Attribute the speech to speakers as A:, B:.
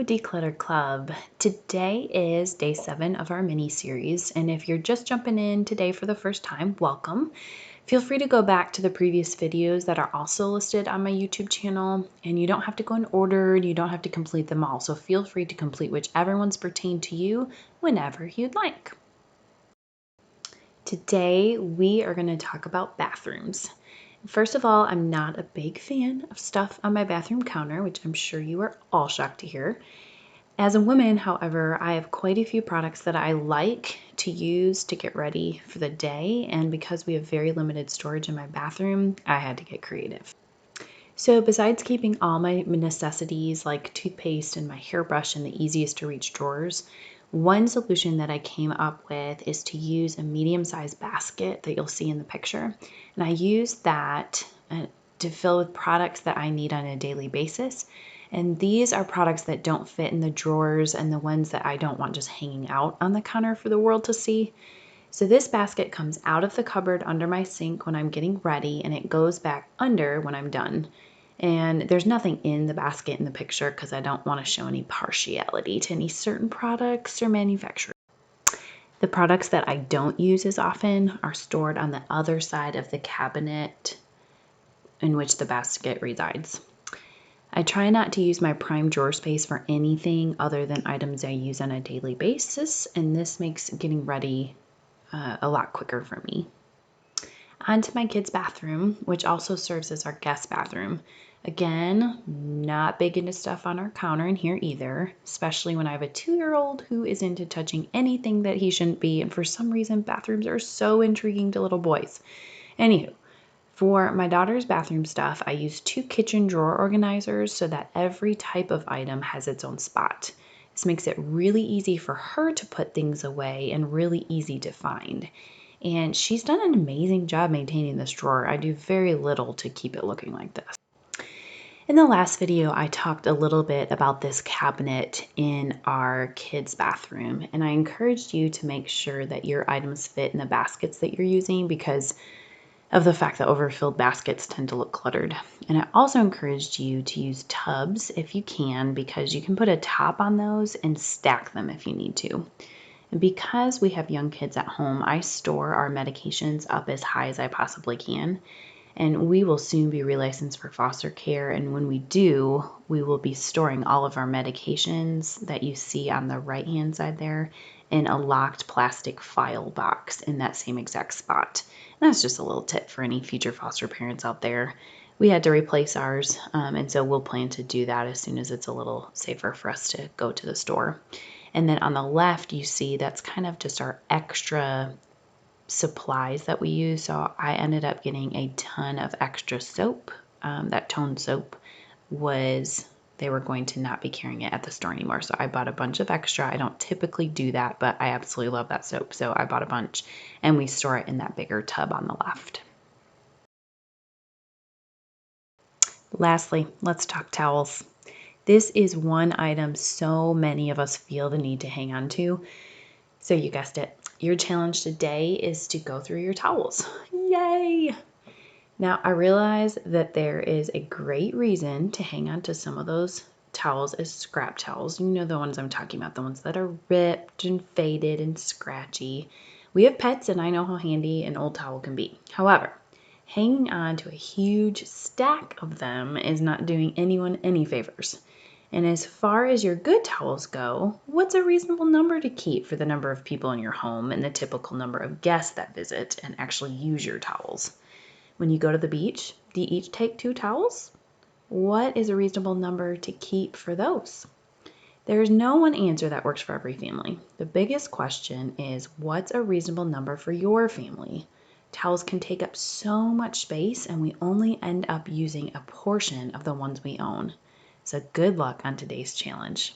A: Declutter Club. Today is day 7 of our mini series, and if you're just jumping in today for the first time, welcome. Feel free to go back to the previous videos that are also listed on my YouTube channel, and you don't have to go in order, you don't have to complete them all, so feel free to complete whichever ones pertain to you whenever you'd like. Today we are going to talk about bathrooms. First of all, I'm not a big fan of stuff on my bathroom counter, which I'm sure you are all shocked to hear. As a woman, however, I have quite a few products that I like to use to get ready for the day, and because we have very limited storage in my bathroom, I had to get creative. So besides keeping all my necessities like toothpaste and my hairbrush in the easiest to reach drawers, one solution that I came up with is to use a medium-sized basket that you'll see in the picture. And I use that to fill with products that I need on a daily basis. And these are products that don't fit in the drawers and the ones that I don't want just hanging out on the counter for the world to see. So this basket comes out of the cupboard under my sink when I'm getting ready, and it goes back under when I'm done. And there's nothing in the basket in the picture because I don't want to show any partiality to any certain products or manufacturers. The products that I don't use as often are stored on the other side of the cabinet in which the basket resides. I try not to use my prime drawer space for anything other than items I use on a daily basis, and this makes getting ready a lot quicker for me. Onto my kids' bathroom, which also serves as our guest bathroom. Again, not big into stuff on our counter in here either, especially when I have a 2-year-old who is into touching anything that he shouldn't be, and for some reason bathrooms are so intriguing to little boys. Anywho, for my daughter's bathroom stuff, I use 2 kitchen drawer organizers so that every type of item has its own spot. This makes it really easy for her to put things away and really easy to find. And she's done an amazing job maintaining this drawer. I do very little to keep it looking like this. In the last video, I talked a little bit about this cabinet in our kids' bathroom, and I encouraged you to make sure that your items fit in the baskets that you're using because of the fact that overfilled baskets tend to look cluttered. And I also encouraged you to use tubs if you can, because you can put a top on those and stack them if you need to. And because we have young kids at home, I store our medications up as high as I possibly can. And we will soon be relicensed for foster care. And when we do, we will be storing all of our medications that you see on the right-hand side there in a locked plastic file box in that same exact spot. And that's just a little tip for any future foster parents out there. We had to replace ours, and so we'll plan to do that as soon as it's a little safer for us to go to the store. And then on the left, you see that's kind of just our extra supplies that we use. So I ended up getting a ton of extra soap. That Tone soap they were going to not be carrying it at the store anymore. So I bought a bunch of extra. I don't typically do that, but I absolutely love that soap. So I bought a bunch, and we store it in that bigger tub on the left. Lastly, let's talk towels. This is one item so many of us feel the need to hang on to. So you guessed it. Your challenge today is to go through your towels. Yay! Now, I realize that there is a great reason to hang on to some of those towels as scrap towels. You know the ones I'm talking about, the ones that are ripped and faded and scratchy. We have pets, and I know how handy an old towel can be. However, hanging on to a huge stack of them is not doing anyone any favors. And as far as your good towels go, what's a reasonable number to keep for the number of people in your home and the typical number of guests that visit and actually use your towels? When you go to the beach, do you each take 2 towels? What is a reasonable number to keep for those? There's no one answer that works for every family. The biggest question is, what's a reasonable number for your family? Towels can take up so much space, and we only end up using a portion of the ones we own. So good luck on today's challenge.